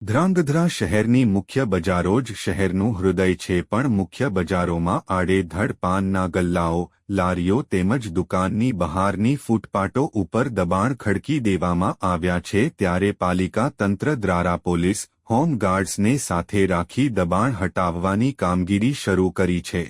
ધ્રાંગધ્રા શહેરની મુખ્ય બજારો જ શહેરનું હૃદય છે, પણ મુખ્ય બજારોમાં આડેધડ પાનના ગલ્લાઓ, લારીઓ તેમજ દુકાનની બહારની ફૂટપાટો ઉપર દબાણ ખડકી દેવામાં આવ્યા છે. ત્યારે પાલિકા તંત્ર દ્વારા પોલીસ, હોમગાર્ડ્સને સાથે રાખી દબાણ હટાવવાની કામગીરી શરૂ કરી છે.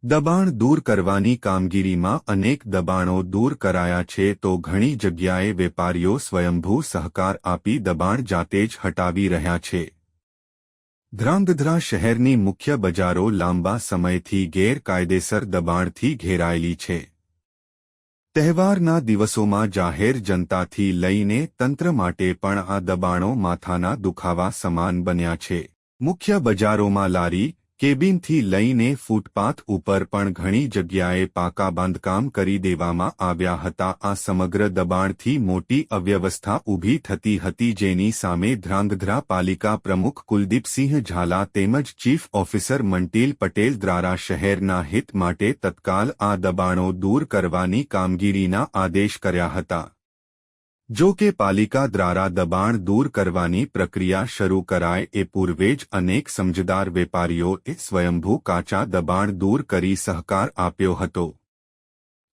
દબાણ દૂર કરવાની કામગીરીમાં અનેક દબાણો દૂર કરાયા છે, તો ઘણી જગ્યાએ વેપારીઓ સ્વયંભૂ સહકાર આપી દબાણ જાતે જ હટાવી રહ્યા છે. ધ્રાંગધ્રા શહેરની મુખ્ય બજારો લાંબા સમયથી ગેરકાયદેસર દબાણથી ઘેરાયેલી છે. તહેવારના દિવસોમાં જાહેર જનતાથી લઈને તંત્ર માટે પણ આ દબાણો માથાના દુખાવા સમાન બન્યા છે. મુખ્ય બજારોમાં લારી, કેબિનથી લઈને ફૂટપાથ ઉપર પણ ઘણી જગ્યાએ પાકા બાંધકામ કરી દેવામાં આવ્યા હતા. આ સમગ્ર દબાણથી મોટી અવ્યવસ્થા ઊભી થતી હતી, જેની સામે ધ્રાંગધ્રા પાલિકા પ્રમુખ કુલદીપસિંહ ઝાલા તેમજ ચીફ ઓફિસર મંટીલ પટેલ દ્વારા શહેરના હિત માટે તત્કાલ આ દબાણો દૂર કરવાની કામગીરીના આદેશ કર્યા હતા. જો કે પાલિકા દ્વારા દબાણ દૂર કરવાની પ્રક્રિયા શરૂ કરાય એ પૂર્વે જ અનેક સમજદાર વેપારીઓએ સ્વયંભૂ કાચા દબાણ દૂર કરી સહકાર આપ્યો હતો.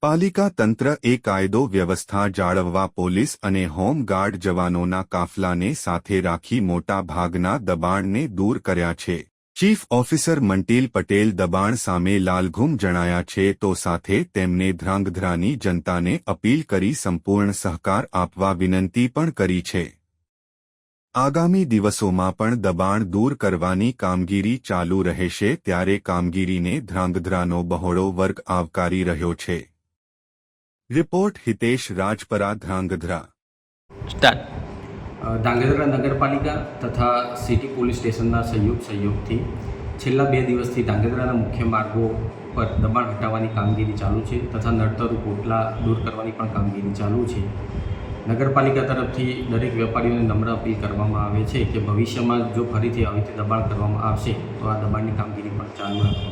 પાલિકા તંત્રએ કાયદો વ્યવસ્થા જાળવવા પોલીસ અને હોમગાર્ડ જવાનોના કાફલાને સાથે રાખી મોટા ભાગના દબાણને દૂર કર્યા છે. ચીફ ઓફિસર મંટીલ પટેલ દબાણ સામે લાલઘુમ જણાયા છે, તો સાથે તેમને ધ્રાંગધ્રાની જનતાને અપીલ કરી સંપૂર્ણ સહકાર આપવા વિનંતી પણ કરી છે. આગામી દિવસોમાં પણ દબાણ દૂર કરવાની કામગીરી ચાલુ રહેશે. ત્યારે કામગીરીને ધ્રાંગધ્રાનો બહોળો વર્ગ આવકારી રહ્યો છે. રિપોર્ટ હિતેશ રાજપરા, ધ્રાંગધ્રા. ધ્રાંગધ્રા નગરપાલિકા તથા સિટી પોલીસ સ્ટેશનના સહયોગથી છેલ્લા 2 દિવસથી ધ્રાંગધ્રાના મુખ્ય માર્ગો પર દબાણ હટાવવાની કામગીરી ચાલુ છે તથા નડતર કોટલા દૂર કરવાની પણ કામગીરી ચાલુ છે. નગરપાલિકા તરફથી દરેક વેપારીઓને નમ્ર અપીલ કરવામાં આવે છે કે ભવિષ્યમાં જો ફરીથી આવી રીતે દબાણ કરવામાં આવશે તો આ દબાણની કામગીરી પણ ચાલુ રાખવામાં